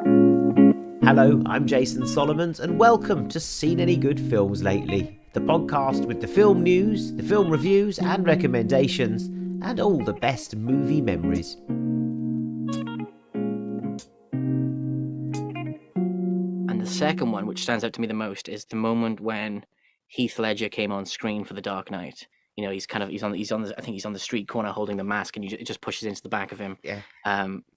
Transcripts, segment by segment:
Hello, I'm Jason Solomons, and welcome to Seen Any Good Films Lately, the podcast with the film news, the film reviews and recommendations, and all the best movie memories. And the second one, which stands out to me the most, is the moment when Heath Ledger came on screen for The Dark Knight. You know, he's on the street corner holding the mask, and it just pushes into the back of him. Yeah.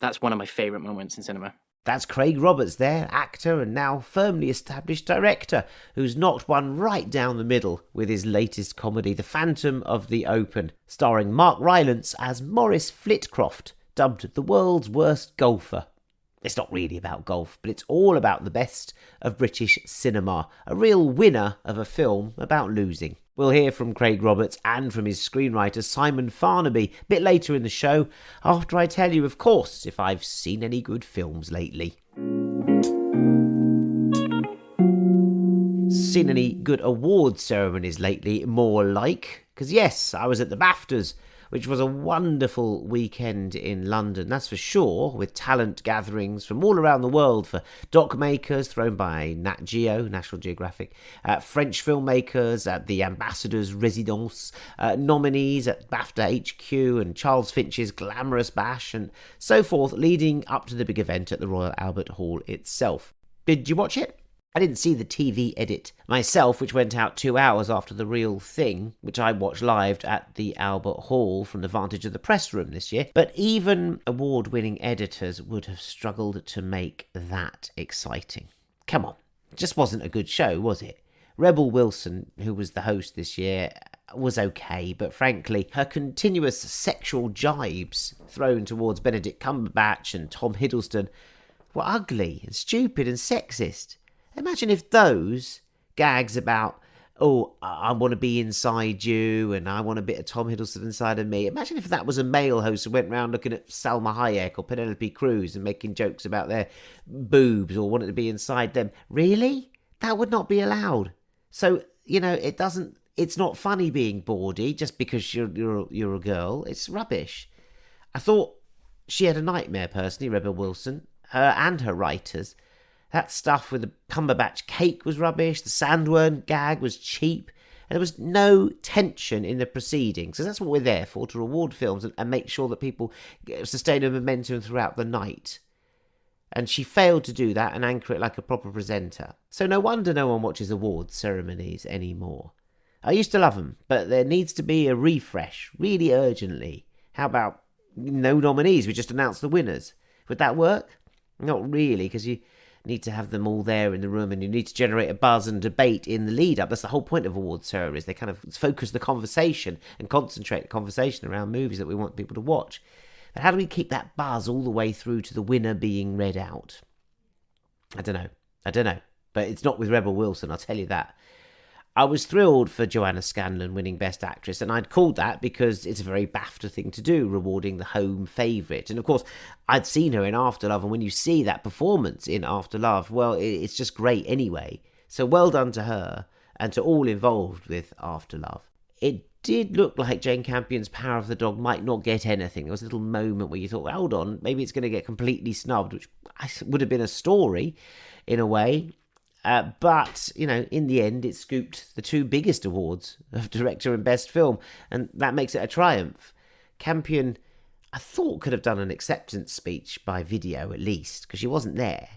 That's one of my favorite moments in cinema. That's Craig Roberts there, actor and now firmly established director, who's knocked one right down the middle with his latest comedy, The Phantom of the Open, starring Mark Rylance as Maurice Flitcroft, dubbed the world's worst golfer. It's not really about golf, but it's all about the best of British cinema, a real winner of a film about losing. We'll hear from Craig Roberts and from his screenwriter Simon Farnaby a bit later in the show, after I tell you, of course, if I've seen any good films lately. Seen any good awards ceremonies lately, more like? Because yes, I was at the BAFTAs, which was a wonderful weekend in London, that's for sure, with talent gatherings from all around the world for doc makers thrown by Nat Geo, National Geographic, French filmmakers at the Ambassador's Residence, nominees at BAFTA HQ and Charles Finch's Glamorous Bash, and so forth, leading up to the big event at the Royal Albert Hall itself. Did you watch it? I didn't see the TV edit myself, which went out 2 hours after the real thing, which I watched live at the Albert Hall from the vantage of the press room this year. But even award-winning editors would have struggled to make that exciting. Come on, it just wasn't a good show, was it? Rebel Wilson, who was the host this year, was okay, but frankly, her continuous sexual jibes thrown towards Benedict Cumberbatch and Tom Hiddleston were ugly and stupid and sexist. Imagine if those gags about, oh, I want to be inside you and I want a bit of Tom Hiddleston inside of me. Imagine if that was a male host who went around looking at Salma Hayek or Penelope Cruz and making jokes about their boobs or wanting to be inside them. Really? That would not be allowed. So, you know, it's not funny being bawdy just because you're a girl. It's rubbish. I thought she had a nightmare, personally, Rebel Wilson, her and her writers. That stuff with the Cumberbatch cake was rubbish, the sandworm gag was cheap, and there was no tension in the proceedings. So that's what we're there for, to reward films and make sure that people sustain a momentum throughout the night. And she failed to do that and anchor it like a proper presenter. So no wonder no one watches awards ceremonies anymore. I used to love them, but there needs to be a refresh, really urgently. How about no nominees? We just announce the winners. Would that work? Not really, because you need to have them all there in the room and you need to generate a buzz and debate in the lead up. That's the whole point of awards ceremonies. They kind of focus the conversation and concentrate the conversation around movies that we want people to watch. But how do we keep that buzz all the way through to the winner being read out? I don't know. But it's not with Rebel Wilson, I'll tell you that. I was thrilled for Joanna Scanlon winning Best Actress, and I'd called that because it's a very BAFTA thing to do, rewarding the home favourite. And of course, I'd seen her in After Love, and when you see that performance in After Love, well, it's just great anyway. So well done to her, and to all involved with After Love. It did look like Jane Campion's Power of the Dog might not get anything. There was a little moment where you thought, well, hold on, maybe it's going to get completely snubbed, which would have been a story in a way. But, you know, in the end, it scooped the two biggest awards of director and best film, and that makes it a triumph. Campion, I thought, could have done an acceptance speech by video at least, because she wasn't there.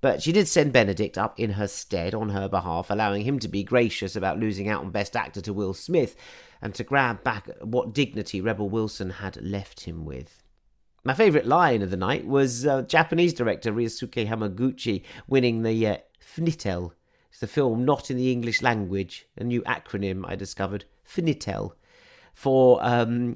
But she did send Benedict up in her stead on her behalf, allowing him to be gracious about losing out on Best Actor to Will Smith, and to grab back what dignity Rebel Wilson had left him with. My favourite line of the night was Japanese director Ryosuke Hamaguchi winning the FNITEL. It's the film not in the English language, a new acronym I discovered, FNITEL, for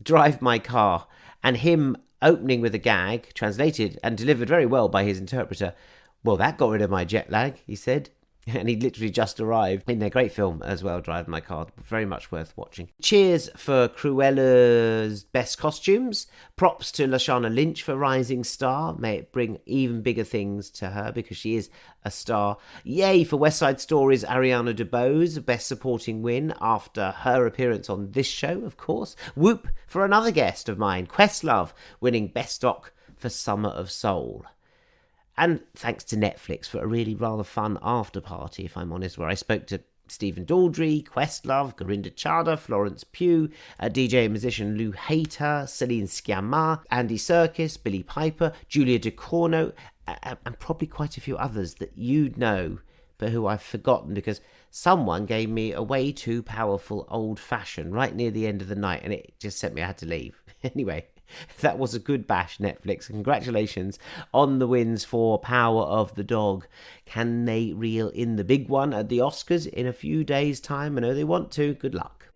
Drive My Car, and him opening with a gag, translated and delivered very well by his interpreter. Well, that got rid of my jet lag, he said. And he'd literally just arrived in their great film as well, Drive My Car. Very much worth watching. Cheers for Cruella's best costumes. Props to Lashana Lynch for Rising Star. May it bring even bigger things to her because she is a star. Yay for West Side Story's Ariana DeBose, best supporting win after her appearance on this show, of course. Whoop for another guest of mine, Questlove, winning best doc for Summer of Soul. And thanks to Netflix for a really rather fun after party, if I'm honest, where I spoke to Stephen Daldry, Questlove, Gorinda Chadha, Florence Pugh, DJ and musician Lou Hayter, Celine Sciamma, Andy Serkis, Billy Piper, Julia Ducournau, and probably quite a few others that you'd know, but who I've forgotten because someone gave me a way too powerful old-fashioned right near the end of the night, and it just sent me, I had to leave. Anyway, that was a good bash, Netflix. Congratulations on the wins for Power of the Dog. Can they reel in the big one at the Oscars in a few days' time? I know they want to. Good luck.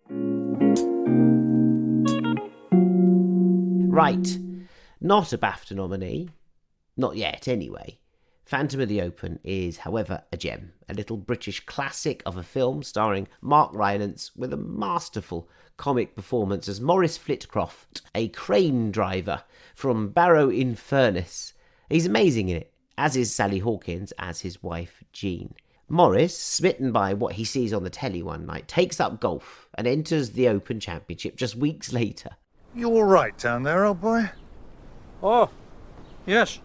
Right. Not a BAFTA nominee. Not yet, anyway. Phantom of the Open is, however, a gem. A little British classic of a film starring Mark Rylance with a masterful comic performance as Maurice Flitcroft, a crane driver from Barrow-in-Furness. He's amazing in it, as is Sally Hawkins as his wife Jean. Maurice, smitten by what he sees on the telly one night, takes up golf and enters the Open Championship just weeks later. You all right down there, old boy? Oh, yes.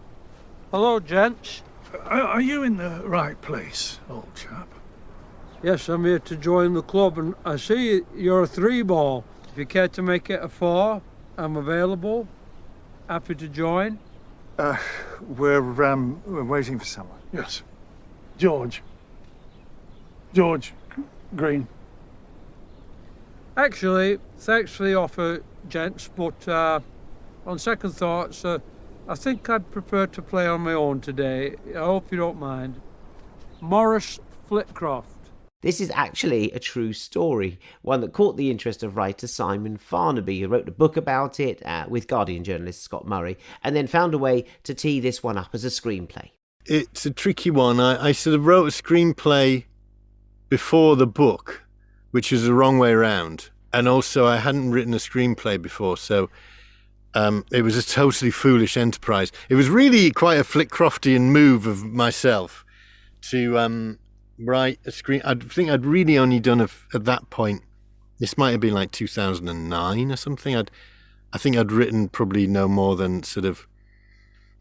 Hello, gents. Are you in the right place, old chap? Yes, I'm here to join the club, and I see you're a 3-ball. If you care to make it a 4, I'm available. Happy to join. We're waiting for someone. Yes. George Green. Actually, thanks for the offer, gents, but on second thoughts, I think I'd prefer to play on my own today. I hope you don't mind. Maurice Flitcroft. This is actually a true story, one that caught the interest of writer Simon Farnaby, who wrote a book about it with Guardian journalist Scott Murray, and then found a way to tee this one up as a screenplay. It's a tricky one. I sort of wrote a screenplay before the book, which was the wrong way around. And also I hadn't written a screenplay before, so it was a totally foolish enterprise. It was really quite a Flitcroftian move of myself to write a screen. I think I'd really only done at that point, this might have been like 2009 or something. I think I'd written probably no more than sort of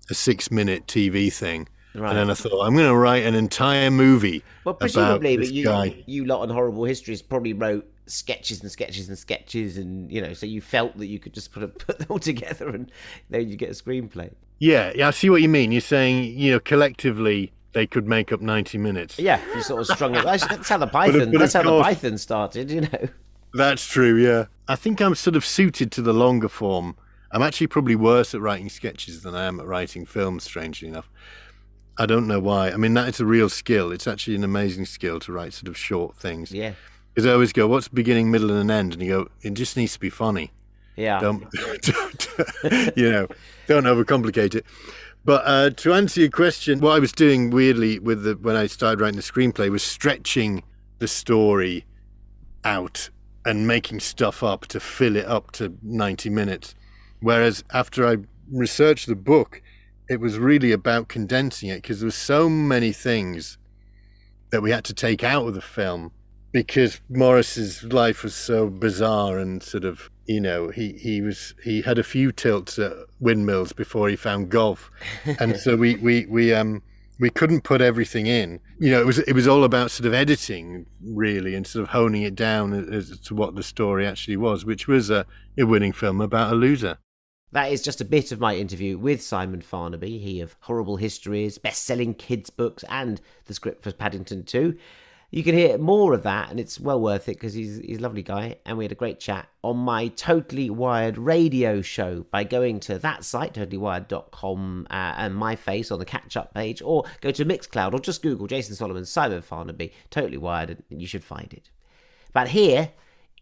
a 6-minute TV thing. Right. And then I thought, I'm going to write an entire movie about this guy. You lot on Horrible Histories probably wrote sketches and sketches and sketches, and so you felt that you could just put them all together and then you get a screenplay. Yeah, I see what you mean. You're saying, collectively they could make up 90 minutes. Yeah, you sort of strung it. That's how the Python. That's how the Python started. That's true. Yeah, I think I'm sort of suited to the longer form. I'm actually probably worse at writing sketches than I am at writing films. Strangely enough, I don't know why. I mean, that is a real skill. It's actually an amazing skill to write sort of short things. Yeah. Because I always go, what's beginning, middle, and an end? And you go, it just needs to be funny. Yeah. Don't overcomplicate it. But to answer your question, what I was doing weirdly when I started writing the screenplay was stretching the story out and making stuff up to fill it up to 90 minutes. Whereas after I researched the book, it was really about condensing it, because there were so many things that we had to take out of the film, because Maurice's life was so bizarre and sort of, he had a few tilts at windmills before he found golf, and so we couldn't put everything in. It was all about sort of editing really, and sort of honing it down as to what the story actually was, which was a winning film about a loser. That is just a bit of my interview with Simon Farnaby, he of Horrible Histories, best-selling kids' books, and the script for Paddington 2. You can hear more of that, and it's well worth it because he's a lovely guy, and we had a great chat on my Totally Wired radio show by going to that site, totallywired.com, and my face on the catch-up page, or go to Mixcloud, or just Google Jason Solomon, Simon Farnaby, Totally Wired, and you should find it. But here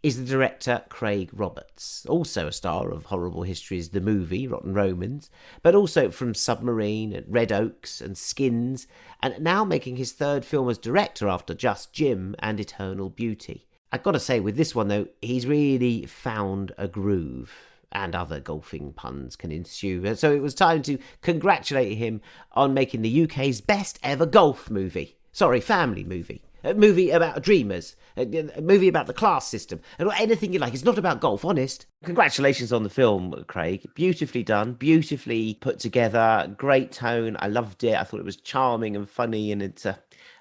is the director Craig Roberts, also a star of Horrible Histories, the movie, Rotten Romans, but also from Submarine and Red Oaks and Skins, and now making his third film as director after Just Jim and Eternal Beauty. I've got to say, with this one though, he's really found a groove, and other golfing puns can ensue. So it was time to congratulate him on making the UK's best ever golf movie. Sorry, family movie. A movie about dreamers, a movie about the class system, and anything you like. It's not about golf, honest. Congratulations on the film, Craig. Beautifully done, beautifully put together, great tone. I loved it. I thought it was charming and funny, and it's a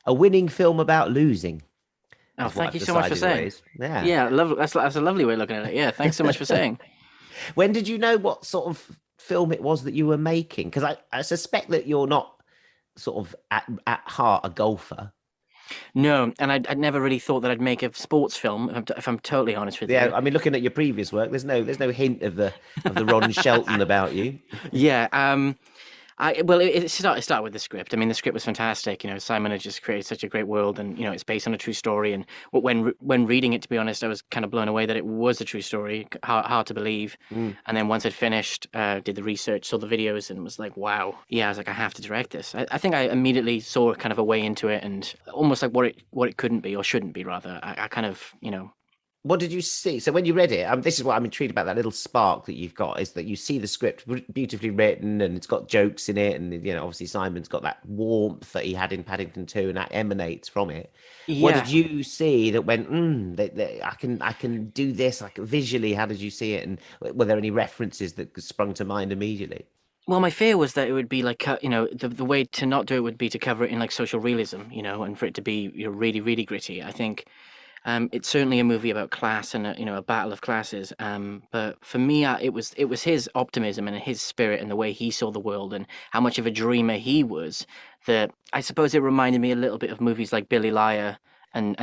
winning film about losing. Oh, Is what thank I've you so much for decided it saying. is. Yeah. Yeah, lovely. That's a lovely way of looking at it. Yeah, thanks so much for saying. When did you know what sort of film it was that you were making? Because I suspect that you're not sort of at heart a golfer. No, and I'd never really thought that I'd make a sports film. If I'm totally honest with Yeah, you. I mean, looking at your previous work, there's no hint of the Ron Shelton about you. Yeah. It started with the script. I mean, the script was fantastic. Simon had just created such a great world, and it's based on a true story. And when reading it, to be honest, I was kind of blown away that it was a true story. Hard to believe. And then once I'd finished, did the research, saw the videos, and was like, wow. Yeah, I was like, I have to direct this. I think I immediately saw kind of a way into it, and almost like what it couldn't be or shouldn't be, rather. I kind of. What did you see? So when you read it, this is what I'm intrigued about, that little spark that you've got, is that you see the script beautifully written and it's got jokes in it. And, obviously Simon's got that warmth that he had in Paddington 2 and that emanates from it. Yeah. What did you see that went, I can do this, like visually? How did you see it? And were there any references that sprung to mind immediately? Well, my fear was that it would be like, the way to not do it would be to cover it in like social realism, and for it to be really, really gritty. I think it's certainly a movie about class and a battle of classes. But for me, it was his optimism and his spirit and the way he saw the world and how much of a dreamer he was, that I suppose it reminded me a little bit of movies like Billy Liar. And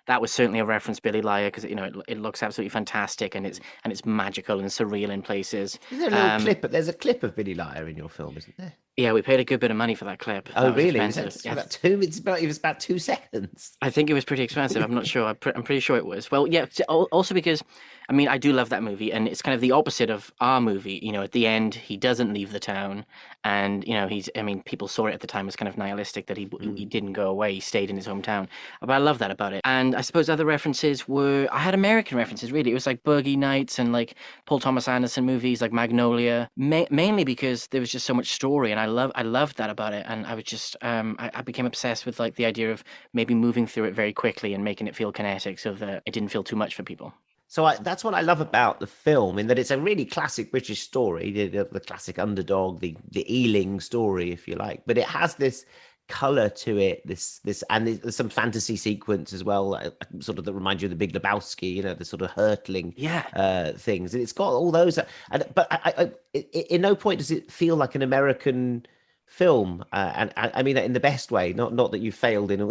that was certainly a reference to Billy Liar, because it looks absolutely fantastic, and it's magical and surreal in places. Is there a little clip? But there's a clip of Billy Liar in your film, isn't there? Yeah, we paid a good bit of money for that clip. Oh, That was really? expensive. Yeah. It was about 2 seconds. I think it was pretty expensive. I'm not sure. I'm pretty sure it was. Well, yeah. Also because, I mean, I do love that movie, and it's kind of the opposite of our movie. At the end, he doesn't leave the town, and people saw it at the time as kind of nihilistic, that he didn't go away. He stayed in his hometown. But I love that about it. And I suppose other references I had American references, really. It was like Boogie Nights and like Paul Thomas Anderson movies like Magnolia, mainly because there was just so much story, and I loved that about it. And I was just I became obsessed with like the idea of maybe moving through it very quickly and making it feel kinetic, so that it didn't feel too much for people. So that's what I love about the film, in that it's a really classic British story, the classic underdog, the Ealing story, if you like. But it has this color to it, and there's some fantasy sequence as well, sort of that reminds you of the Big Lebowski, the sort of hurtling things. And it's got all those. But in no point does it feel like an American film, and I mean that in the best way, not that you failed in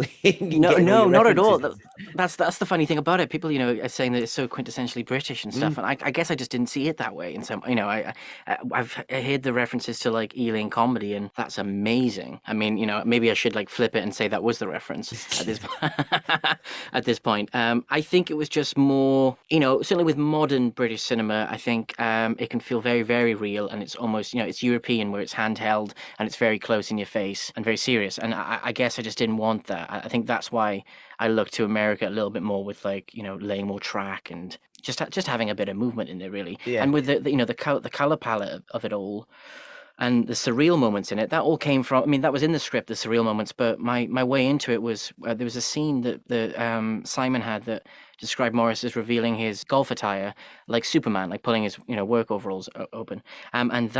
no, not at all. That's the funny thing about it. People are saying that it's so quintessentially British and stuff, and I guess I just didn't see it that way. And so I've heard the references to like Ealing comedy, and that's amazing. I mean, maybe I should like flip it and say that was the reference at this at this point. I think it was just more, certainly with modern British cinema, I think it can feel very, very real, and it's almost, it's European, where it's handheld and it's very close in your face and very serious. And I guess I just didn't want that. I think that's why I look to America a little bit more, with like, laying more track and just having a bit of movement in there, really. Yeah. And with the color palette of it all, and the surreal moments in it, that all came from, I mean, that was in the script, the surreal moments, but my way into it was, there was a scene that Simon had that described Maurice as revealing his golf attire like Superman, like pulling his, work overalls open. And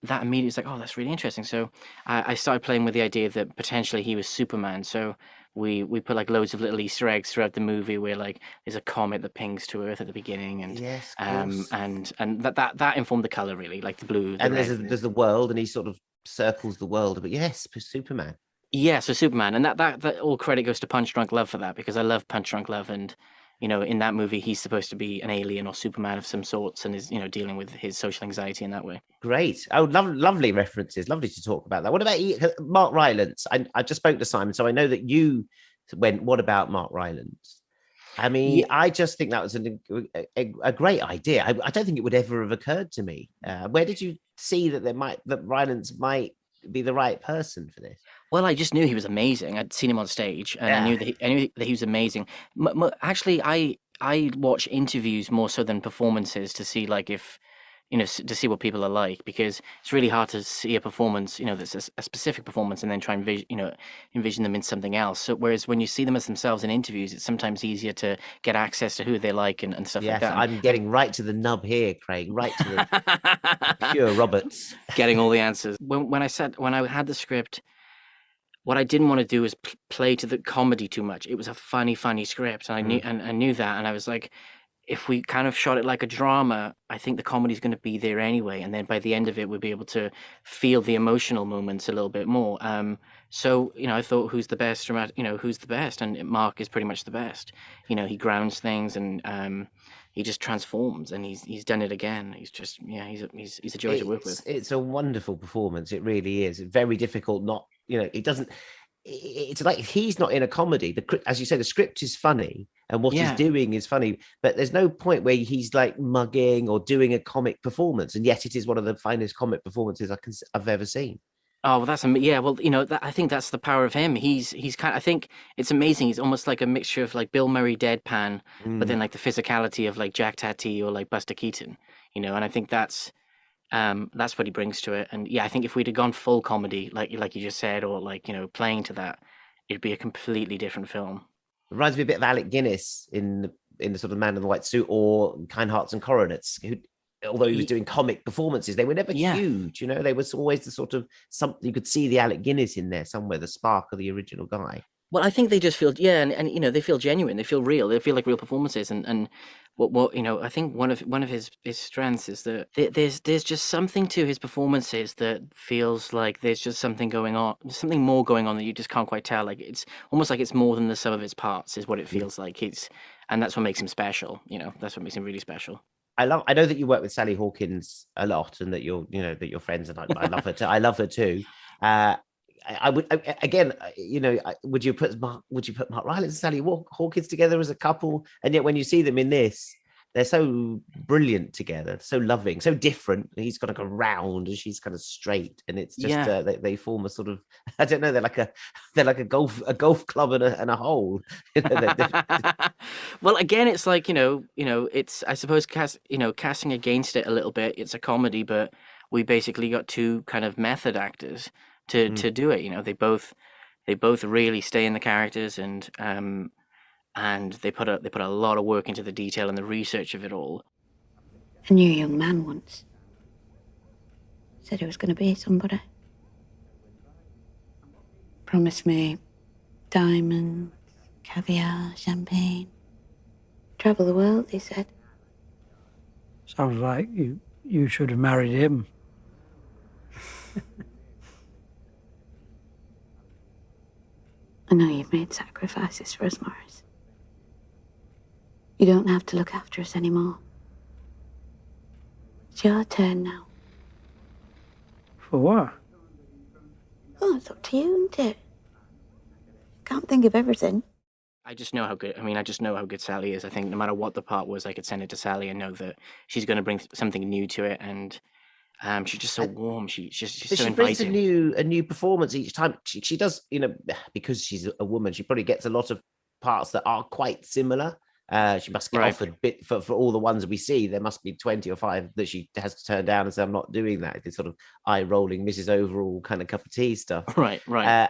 that immediately was like, oh, that's really interesting. So I started playing with the idea that potentially he was Superman. So we put like loads of little Easter eggs throughout the movie, where like there's a comet that pings to Earth at the beginning, and yes, and that informed the color, really, like the blue. And there's the world, and he sort of circles the world. But yes, Superman. Yeah, so Superman, and that all credit goes to Punch Drunk Love for that, because I love Punch Drunk Love, and in that movie, he's supposed to be an alien or Superman of some sorts, and is, dealing with his social anxiety in that way. Great. Oh, lovely references. Lovely to talk about that. What about Mark Rylance? I just spoke to Simon, so I know that you went, what about Mark Rylance? I mean, I just think that was a great idea. I don't think it would ever have occurred to me. Where did you see that Rylance might be the right person for this? Well, I just knew he was amazing. I'd seen him on stage, and I knew that he was amazing. Actually, I watch interviews more so than performances, to see like if to see what people are like, because it's really hard to see a performance, that's a specific performance, and then try and envision them in something else. So whereas when you see them as themselves in interviews, it's sometimes easier to get access to who they like and stuff like Yes, that. I'm getting right to the nub here, Craig. Right to the pure Roberts. Getting all the answers. When I had the script, what I didn't want to do is play to the comedy too much. It was a funny script, and I knew that, and I was like, if we kind of shot it like a drama, I think the comedy's going to be there anyway, and then by the end of it, we'll be able to feel the emotional moments a little bit more. So I thought, who's the best who's the best, and Mark is pretty much the best. He grounds things, and he just transforms, and he's done it again. He's just he's a joy to work with. It's a wonderful performance. It really is. Very difficult. Not it doesn't. It's like he's not in a comedy. As you say, the script is funny and what he's doing is funny, but there's no point where he's like mugging or doing a comic performance, and yet it is one of the finest comic performances I've ever seen. Oh, well, I think that's the power of him. He's kind. I think it's amazing. He's almost like a mixture of like Bill Murray deadpan, but then like the physicality of like Jack Tati or like Buster Keaton. And I think that's what he brings to it. And I think if we'd have gone full comedy, like you just said, or like playing to that, it'd be a completely different film. It reminds me a bit of Alec Guinness in the sort of Man in the White Suit, or Kind Hearts and Coronets, who, although he was doing comic performances, they were never huge. They was always the sort of something you could see the Alec Guinness in there somewhere, the spark of the original guy. Well, I think they just feel, and they feel genuine. They feel real. They feel like real performances. And what I think one of his strengths is that there's just something to his performances that feels like there's just something going on, something more going on that you just can't quite tell. Like it's almost like it's more than the sum of its parts is what it feels like. And that's what makes him special. That's what makes him really special. I know that you work with Sally Hawkins a lot, and that you're friends, and I love her too. I love her too. I would again, would you put Mark Rylance and Sally Hawkins together as a couple? And yet when you see them in this, they're so brilliant together, so loving, so different. He's kind of round and she's kind of straight, and it's just they form a sort of, I don't know, they're like a golf club and a hole. Well, again, it's like it's, I suppose, casting against it a little bit. It's a comedy, but we basically got two kind of method actors to do it. They both really stay in the characters, and they put a lot of work into the detail and the research of it all. I knew a young man once. Said he was going to be somebody. Promised me diamonds, caviar, champagne. Travel the world, he said. Sounds like you should have married him. I know you've made sacrifices for us, Maurice. You don't have to look after us anymore. It's your turn now. For what? Oh, it's up to you, isn't it? Can't think of everything. I just know how good Sally is. I think no matter what the part was, I could send it to Sally and know that she's going to bring something new to it, and she's just so warm. She's so inviting. Brings a new performance each time. She does, because she's a woman, she probably gets a lot of parts that are quite similar. She must get offered bit for all the ones we see. There must be 20 or 5 that she has to turn down and say, I'm not doing that. It's sort of eye-rolling Mrs. Overall kind of cup of tea stuff. Right.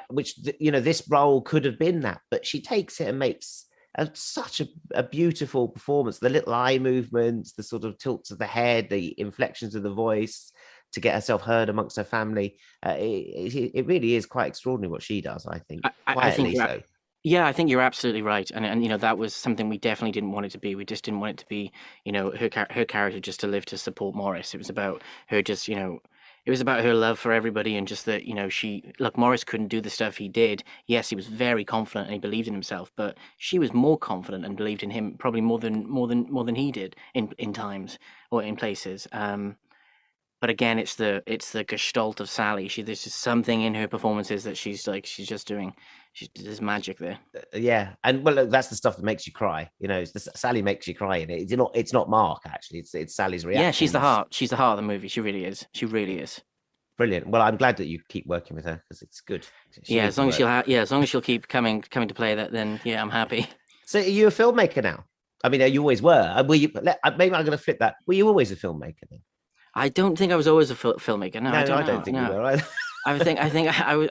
Which, this role could have been that, but she takes it and makes such a beautiful performance. The little eye movements, the sort of tilts of the head, the inflections of the voice to get herself heard amongst her family. It really is quite extraordinary what she does, I think. I think so. Yeah, I think you're absolutely right, and that was something we definitely didn't want it to be. We just didn't want it to be, her character just to live to support Maurice. It was about her just, it was about her love for everybody, and just that, Maurice couldn't do the stuff he did. Yes, he was very confident and he believed in himself, but she was more confident and believed in him probably more than he did in times or in places. But again, it's the gestalt of Sally. There's just something in her performances that she's just doing. There's magic there. Yeah, and well, look, that's the stuff that makes you cry. Sally makes you cry in it. It's not Mark actually. It's Sally's reaction. Yeah, she's the heart. She's the heart of the movie. She really is. She really is. Brilliant. Well, I'm glad that you keep working with her because it's good. As long as she'll keep coming to play that, then I'm happy. So, are you a filmmaker now? I mean, you always were. Were you? Maybe I'm going to flip that. Were you always a filmmaker then? I don't think I was always a filmmaker. No, No, I don't I know. don't think you No. were either. I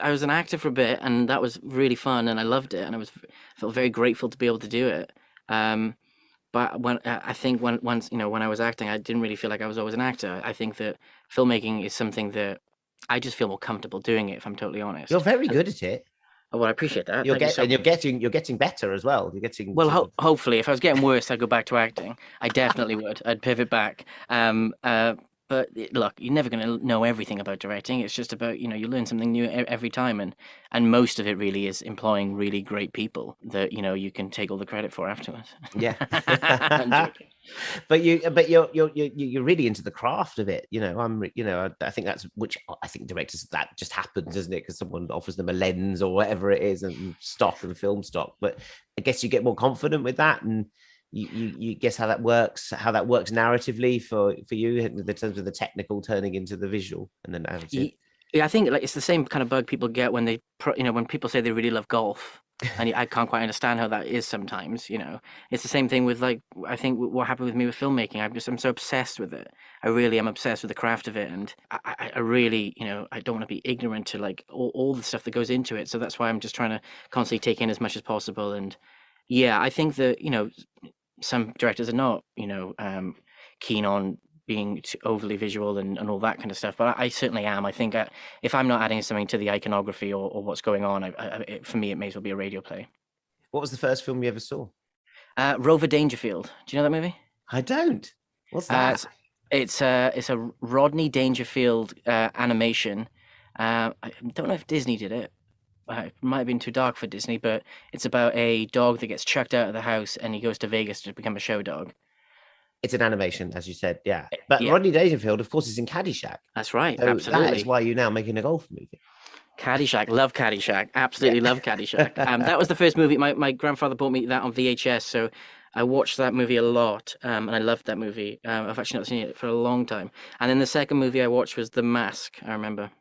was an actor for a bit, and that was really fun, and I loved it, and felt very grateful to be able to do it. But I think once when I was acting, I didn't really feel like I was always an actor. I think that filmmaking is something that I just feel more comfortable doing it, if I'm totally honest. You're very good at it. Well, I appreciate that. You're Thank you so you're getting better as well. You're getting well. sort of... Hopefully, if I was getting worse, I'd go back to acting. I definitely would. I'd pivot back. But look, you're never going to know everything about directing. It's just about you learn something new every time, and most of it really is employing really great people that you can take all the credit for afterwards. Yeah. I'm joking. But you're really into the craft of it. I think I think directors, that just happens, doesn't it? Because someone offers them a lens or whatever it is, and stock and film stock. But I guess you get more confident with that, and you guess how that works narratively for you in terms of the technical turning into the visual and the narrative. Yeah, I think it's the same kind of bug people get when when people say they really love golf. And I can't quite understand how that is sometimes. It's the same thing with, like, I think what happened with me with filmmaking. I'm so obsessed with it. I really am obsessed with the craft of it, and I really, I don't want to be ignorant to like all the stuff that goes into it. So that's why I'm just trying to constantly take in as much as possible. And yeah, I think that some directors are not keen on being overly visual and all that kind of stuff, but I certainly am. I think if I'm not adding something to the iconography or what's going on, for me, it may as well be a radio play. What was the first film you ever saw? Rover Dangerfield. Do you know that movie? I don't. What's that? It's a Rodney Dangerfield animation. I don't know if Disney did it. It might have been too dark for Disney, but it's about a dog that gets chucked out of the house and he goes to Vegas to become a show dog. It's an animation, as you said, yeah. But Yeah. Rodney Dangerfield, of course, is in Caddyshack. That's right, So absolutely. that is why you're now making a golf movie. Caddyshack, love Caddyshack, absolutely love Caddyshack. That was the first movie. My grandfather bought me that on VHS, so I watched that movie a lot, and I loved that movie. I've actually not seen it for a long time. And then the second movie I watched was The Mask. I remember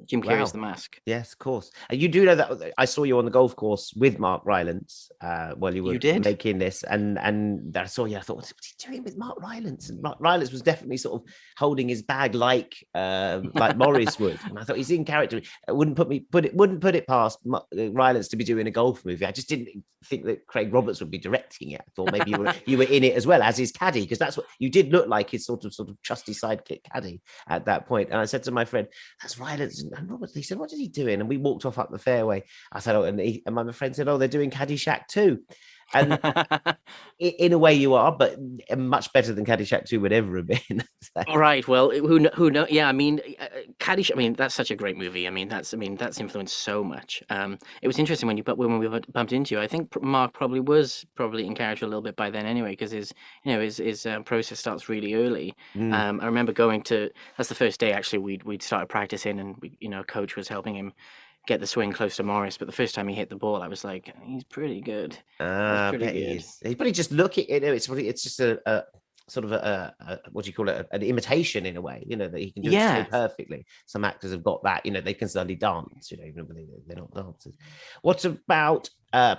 Jim Carrey's The Mask. Yes, of course. And you do know that I saw you on the golf course with Mark Rylance while you were making this, and I saw you. I thought, what's he doing with Mark Rylance? And Mark Rylance was definitely sort of holding his bag like Maurice would, and I thought he's in character. It wouldn't put it past Rylance to be doing a golf movie. I just didn't think that Craig Roberts would be directing it. I thought maybe you were in it as well as his caddy, because that's what you did look like, his sort of trusty sidekick caddy at that point. And I said to my friend, "That's Rylance." And Roberts, he said, "What is he doing?" And we walked off up the fairway. I said, "Oh," and my friend said, "Oh, they're doing Caddyshack too." And in a way you are, but much better than Caddyshack 2 would ever have been. All right. Well, who knows? Yeah, I mean, Caddyshack. I mean, that's such a great movie. I mean, that's influenced so much. It was interesting when we bumped into you. I think Mark probably was in character a little bit by then anyway, because his process starts really early. I remember that's the first day actually we'd started practicing, and coach was helping him get the swing close to Maurice, but the first time he hit the ball, I was like, he's pretty good. He's probably just looking. It's just a sort of a what do you call it? An imitation in a way. That he can do it so perfectly. Some actors have got that. They can suddenly dance. Even when they're not dancers. What about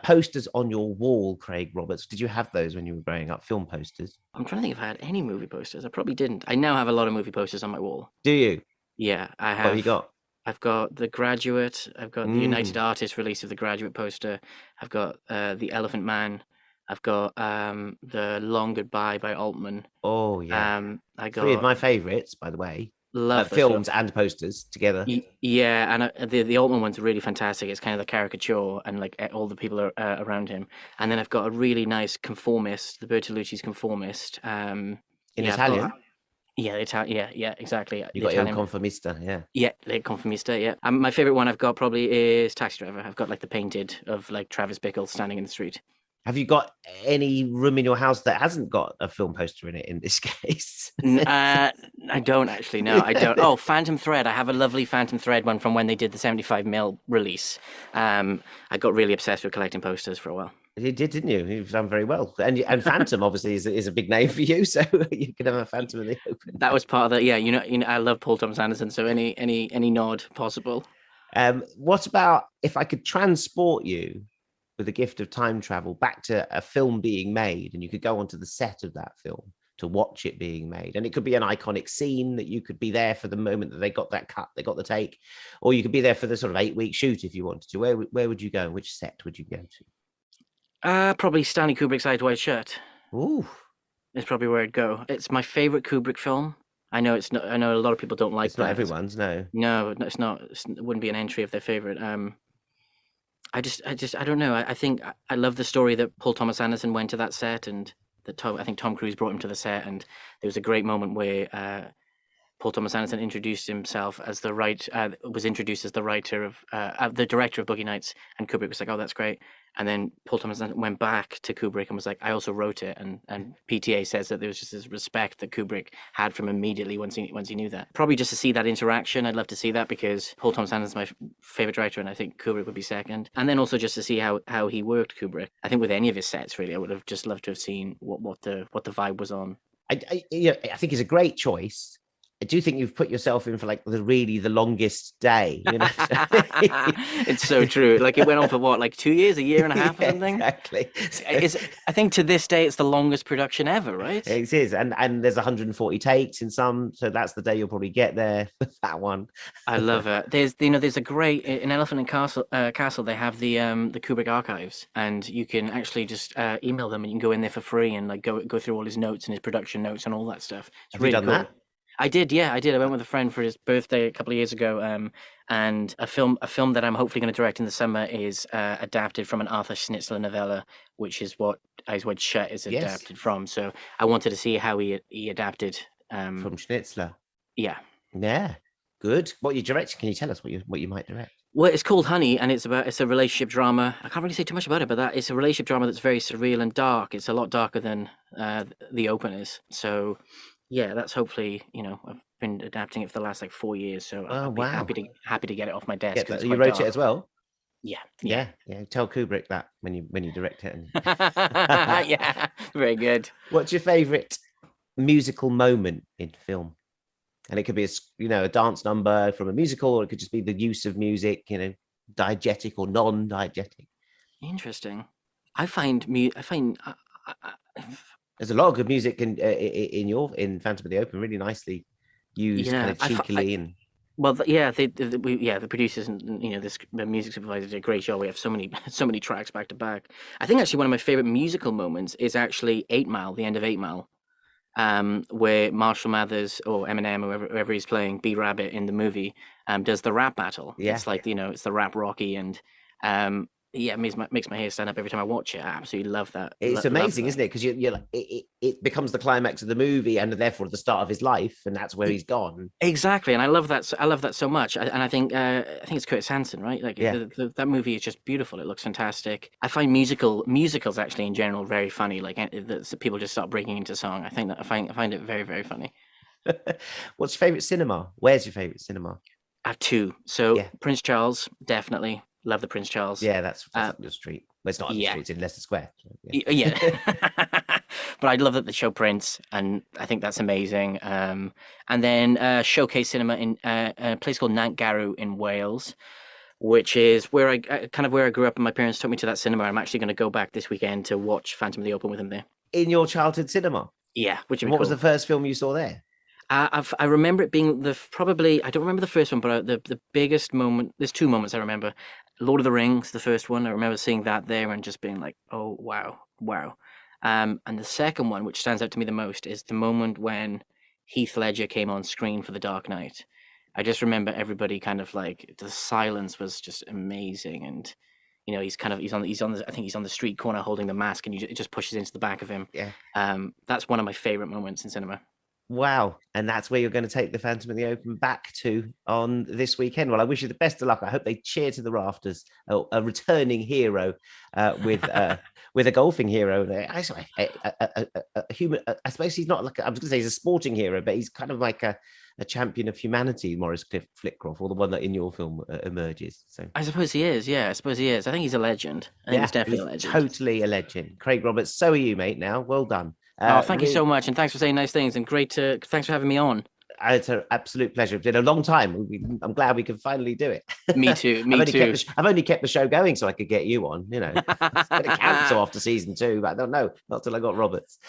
posters on your wall, Craig Roberts? Did you have those when you were growing up? Film posters? I'm trying to think if I had any movie posters. I probably didn't. I now have a lot of movie posters on my wall. Do you? Yeah, I have. What have you got? I've got The Graduate. I've got the United Artists release of The Graduate poster. I've got The Elephant Man. I've got The Long Goodbye by Altman. Oh yeah. I got 3 of my favorites, by the way. Love films and posters together. Yeah, and the Altman one's really fantastic. It's kind of the caricature and like all the people are around him. And then I've got a really nice Conformist, the Bertolucci's Conformist. In Italian. Yeah, yeah, exactly. You got Il Conformista, yeah. Yeah, Il Conformista, yeah. My favorite one I've got probably is Taxi Driver. I've got like the painted of like Travis Bickle standing in the street. Have you got any room in your house that hasn't got a film poster in it in this case? I don't actually, no, I don't. Oh, Phantom Thread. I have a lovely Phantom Thread one from when they did the 75mm release. I got really obsessed with collecting posters for a while. You did, didn't you? You've done very well. And Phantom obviously is a big name for you, so you can have a Phantom in the open. That was part of the, yeah, I love Paul Thomas Anderson, so any nod possible. What about if I could transport you with the gift of time travel back to a film being made, and you could go onto the set of that film? to watch it being made. And it could be an iconic scene that you could be there for the moment that they got that cut, they got the take, or you could be there for the sort of 8-week shoot if you wanted to. Where would you go? Which set would you go to? Probably Stanley Kubrick's Eyes Wide Shut. Ooh, Is probably where I'd go. It's my favorite Kubrick film. I know it's not. I know a lot of people don't like it's not everyone's, no. No, it's not. It wouldn't be an entry of their favorite. I don't know. I think I love the story that Paul Thomas Anderson went to that set, and I think Tom Cruise brought him to the set, and there was a great moment where Paul Thomas Anderson introduced himself as was introduced as the writer of the director of Boogie Nights, and Kubrick was like, "Oh, that's great." And then Paul Thomas Anderson went back to Kubrick and was like, "I also wrote it." And PTA says that there was just this respect that Kubrick had from him immediately once he knew that. Probably just to see that interaction, I'd love to see that, because Paul Thomas Anderson's my favorite director, and I think Kubrick would be second. And then also just to see how he worked Kubrick. I think with any of his sets, really, I would have just loved to have seen what the vibe was on. I think it's a great choice. I do think you've put yourself in for like the longest day. You know? It's so true. Like it went on for what, like 2 years, a year and a half, or something. Exactly. I think to this day it's the longest production ever, right? It is, and there's 140 takes in some, so that's the day you'll probably get there for that one. I love it. There's a great in Elephant and Castle. They have the Kubrick archives, and you can actually just email them, and you can go in there for free and like go through all his notes and his production notes and all that stuff. It's Have really you done cool. that? I did, yeah, I did. I went with a friend for his birthday a couple of years ago, and a film that I'm hopefully going to direct in the summer is adapted from an Arthur Schnitzler novella, which is what Eyes Wide Shut is adapted from. So I wanted to see how he adapted From Schnitzler. Yeah. Yeah, good. What you directing? Can you tell us what you might direct? Well, it's called Honey, and it's a relationship drama. I can't really say too much about it, but it's a relationship drama that's very surreal and dark. It's a lot darker than The Open is. So. Yeah, that's hopefully, I've been adapting it for the last like 4 years, so I'll be happy to get it off my desk. You wrote it as well? Yeah. Tell Kubrick that when you direct it. Yeah, very good. What's your favourite musical moment in film? And it could be a dance number from a musical, or it could just be the use of music, diegetic or non-diegetic. Interesting. I find there's a lot of good music in Phantom of the Open, really nicely used, kind of cheekily. The producers and the music supervisor did a great job. We have so many tracks back to back. I think actually one of my favorite musical moments is actually 8 Mile, the end of 8 Mile, where Marshall Mathers or Eminem or whoever he's playing, B Rabbit in the movie, does the rap battle. Yeah. It's like it's the rap Rocky, and it makes my hair stand up every time I watch it. I absolutely love that. It's amazing, isn't it? Because you're like, it becomes the climax of the movie, and therefore the start of his life, and that's where he's gone. Exactly, and I love that. I love that so much. And I think it's Curtis Hanson, right? Like that movie is just beautiful. It looks fantastic. I find musicals actually in general very funny. Like people just start breaking into song. I find it very, very funny. What's your favorite cinema? Where's your favorite cinema? I have 2. So Prince Charles, definitely. Love the Prince Charles. Yeah, that's up the street. Well, it's not up the street, it's in Leicester Square. Yeah. But I love that they show Prince, and I think that's amazing. And then Showcase Cinema in a place called Nant Garw in Wales, which is where I grew up, and my parents took me to that cinema. I'm actually going to go back this weekend to watch Phantom of the Open with them there. In your childhood cinema? Yeah. What was the first film you saw there? I remember it being I don't remember the first one, but the biggest moment, there's 2 moments I remember. Lord of the Rings, the first one, I remember seeing that there and just being like, oh, wow. And the second one, which stands out to me the most, is the moment when Heath Ledger came on screen for The Dark Knight. I just remember everybody kind of like, the silence was just amazing, and he's on the street corner holding the mask, and it just pushes into the back of him. Yeah. That's one of my favorite moments in cinema. Wow. And that's where you're going to take the Phantom of the Open back to on this weekend. Well, I wish you the best of luck. I hope they cheer to the rafters. A returning hero with a golfing hero. A human. I suppose he's not like, I was going to say he's a sporting hero, but he's kind of like a champion of humanity, Maurice Flitcroft, or the one that in your film emerges. So I suppose he is. Yeah, I suppose he is. I think he's a legend. I think he's definitely a legend. Totally a legend. Craig Roberts, so are you, mate, now. Well done. Thank you so much, and thanks for saying nice things, and thanks for having me on. It's an absolute pleasure. It's been a long time. I'm glad we could finally do it. Me too. I've only kept the show going so I could get you on. It's going to cancel after season 2, but I don't know. Not till I got Roberts.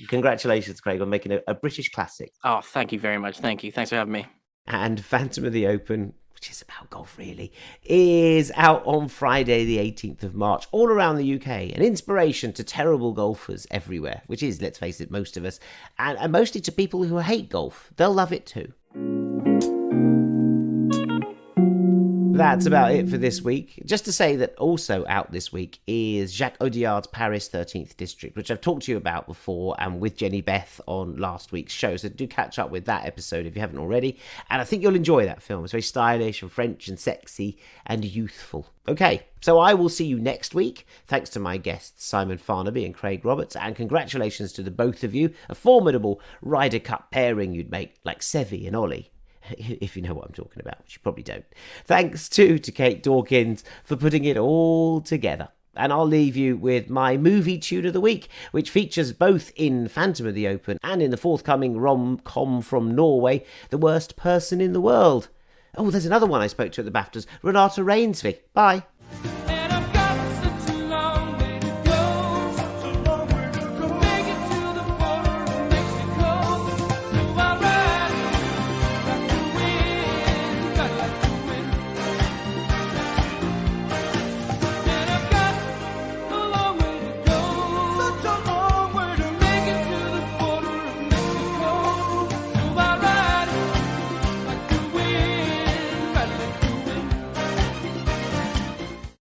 Congratulations, Craig, on making a British classic. Oh, thank you very much. Thank you. Thanks for having me. And Phantom of the Open, which is about golf really, is out on Friday the 18th of March all around the UK. An inspiration to terrible golfers everywhere, which is, let's face it, most of us, and mostly to people who hate golf. They'll love it too. That's about it for this week. Just to say that also out this week is Jacques Audiard's Paris 13th District, which I've talked to you about before and with Jenny Beth on last week's show. So do catch up with that episode if you haven't already. And I think you'll enjoy that film. It's very stylish and French and sexy and youthful. Okay, so I will see you next week. Thanks to my guests Simon Farnaby and Craig Roberts. And congratulations to the both of you. A formidable Ryder Cup pairing you'd make, like Seve and Ollie. If you know what I'm talking about, which you probably don't. Thanks too to Kate Dawkins for putting it all together. And I'll leave you with my movie tune of the week, which features both in Phantom of the Open and in the forthcoming rom-com from Norway, The Worst Person in the World. Oh, there's another one I spoke to at the BAFTAs, Renata Rainsby. Bye.